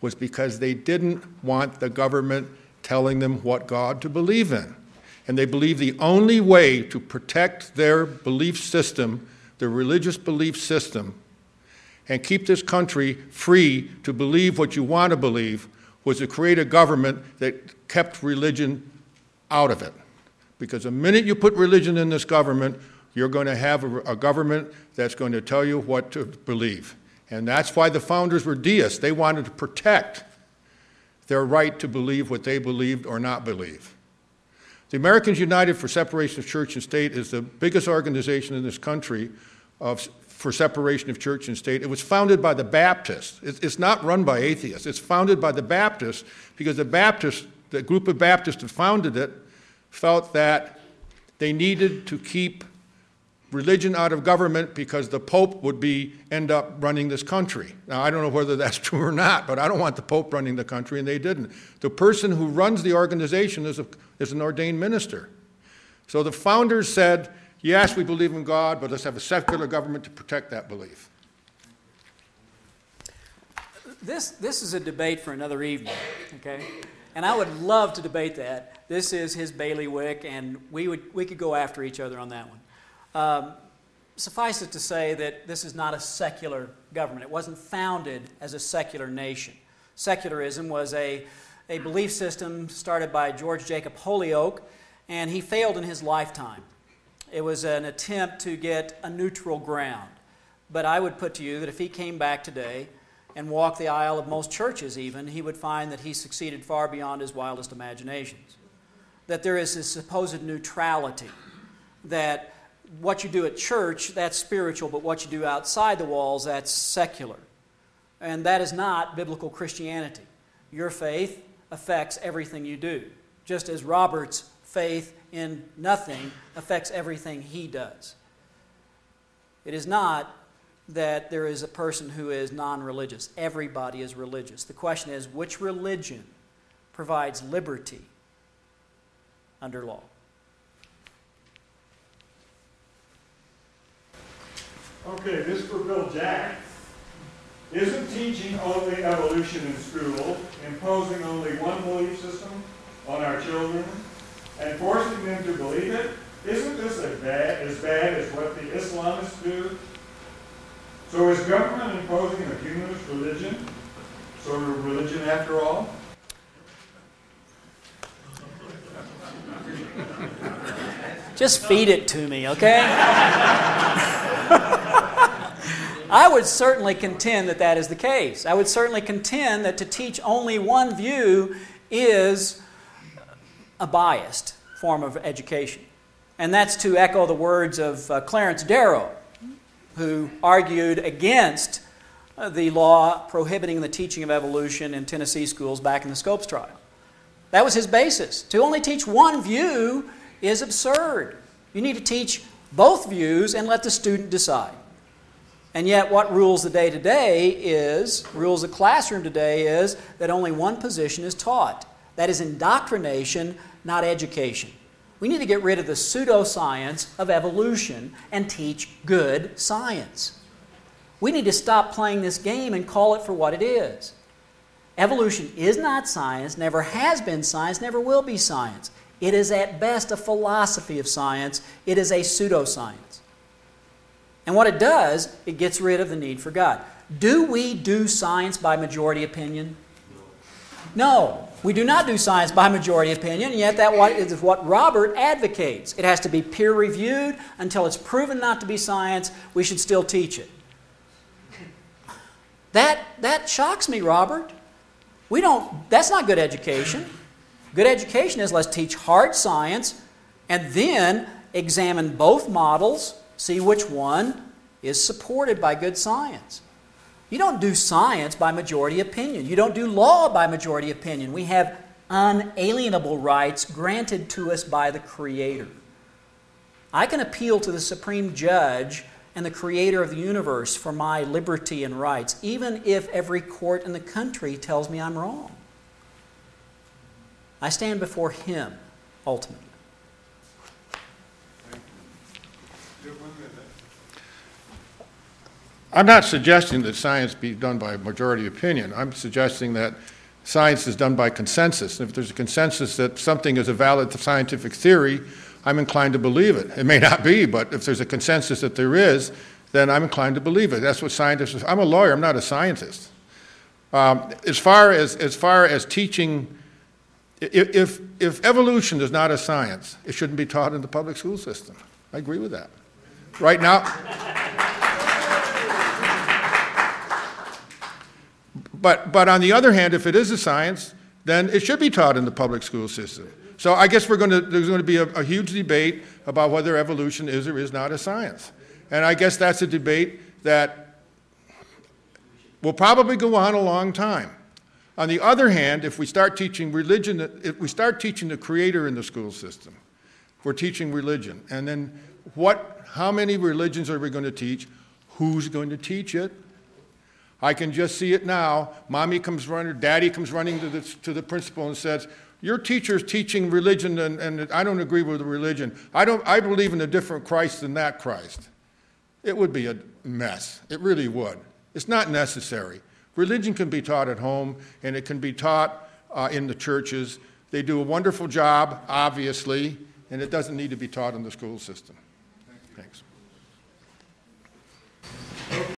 was because they didn't want the government telling them what God to believe in. And they believed the only way to protect their belief system, their religious belief system, and keep this country free to believe what you want to believe, was to create a government that kept religion out of it. Because the minute you put religion in this government, you're going to have a government that's going to tell you what to believe. And that's why the founders were deists. They wanted to protect their right to believe what they believed or not believe. The Americans United for Separation of Church and State is the biggest organization in this country for separation of church and state. It was founded by the Baptists. It's not run by atheists. It's founded by the Baptists because the group of Baptists that founded it felt that they needed to keep religion out of government because the Pope would end up running this country. Now, I don't know whether that's true or not, but I don't want the Pope running the country, and they didn't. The person who runs the organization is an ordained minister. So the founders said, yes, we believe in God, but let's have a secular government to protect that belief. This is a debate for another evening, okay? And I would love to debate that. This is his bailiwick, and we could go after each other on that one. Suffice it to say that this is not a secular government. It wasn't founded as a secular nation. Secularism was a belief system started by George Jacob Holyoake, and he failed in his lifetime. It was an attempt to get a neutral ground. But I would put to you that if he came back today and walked the aisle of most churches even, he would find that he succeeded far beyond his wildest imaginations. That there is this supposed neutrality, that what you do at church, that's spiritual, but what you do outside the walls, that's secular. And that is not biblical Christianity. Your faith affects everything you do, just as Robert's faith in nothing affects everything he does. It is not that there is a person who is non-religious. Everybody is religious. The question is, which religion provides liberty under law? Okay, this for Bill Jack. Isn't teaching only evolution in school, imposing only one belief system on our children, and forcing them to believe it, isn't this as bad as what the Islamists do? So is government imposing a humanist religion, sort of religion after all? Just feed it to me, okay? I would certainly contend that that is the case. I would certainly contend that to teach only one view is a biased form of education. And that's to echo the words of Clarence Darrow, who argued against the law prohibiting the teaching of evolution in Tennessee schools back in the Scopes trial. That was his basis. To only teach one view is absurd. You need to teach both views and let the student decide. And yet what rules the day today is, rules the classroom today is, that only one position is taught. That is indoctrination, not education. We need to get rid of the pseudoscience of evolution and teach good science. We need to stop playing this game and call it for what it is. Evolution is not science, never has been science, never will be science. It is at best a philosophy of science. It is a pseudoscience. And what it does, it gets rid of the need for God. Do we do science by majority opinion? No, we do not do science by majority opinion, and yet that is what Robert advocates. It has to be peer-reviewed. Until it's proven not to be science, we should still teach it. That shocks me, Robert. That's not good education. Good education is let's teach hard science and then examine both models, see which one is supported by good science. You don't do science by majority opinion. You don't do law by majority opinion. We have unalienable rights granted to us by the Creator. I can appeal to the Supreme Judge and the Creator of the universe for my liberty and rights, even if every court in the country tells me I'm wrong. I stand before Him, ultimately. I'm not suggesting that science be done by majority opinion. I'm suggesting that science is done by consensus. And if there's a consensus that something is a valid scientific theory, I'm inclined to believe it. It may not be, but if there's a consensus that there is, then I'm inclined to believe it. That's what scientists. I'm a lawyer. I'm not a scientist. As far as teaching, if evolution is not a science, it shouldn't be taught in the public school system. I agree with that. Right now. But on the other hand, if it is a science, then it should be taught in the public school system. So I guess there's going to be a huge debate about whether evolution is or is not a science. And I guess that's a debate that will probably go on a long time. On the other hand, if we start teaching religion, if we start teaching the Creator in the school system, we're teaching religion. And then how many religions are we going to teach? Who's going to teach it? I can just see it now. Mommy comes running, Daddy comes running to the principal and says, your teacher's teaching religion and I don't agree with the religion. I believe in a different Christ than that Christ. It would be a mess. It really would. It's not necessary. Religion can be taught at home and it can be taught in the churches. They do a wonderful job, obviously, and it doesn't need to be taught in the school system. Thanks.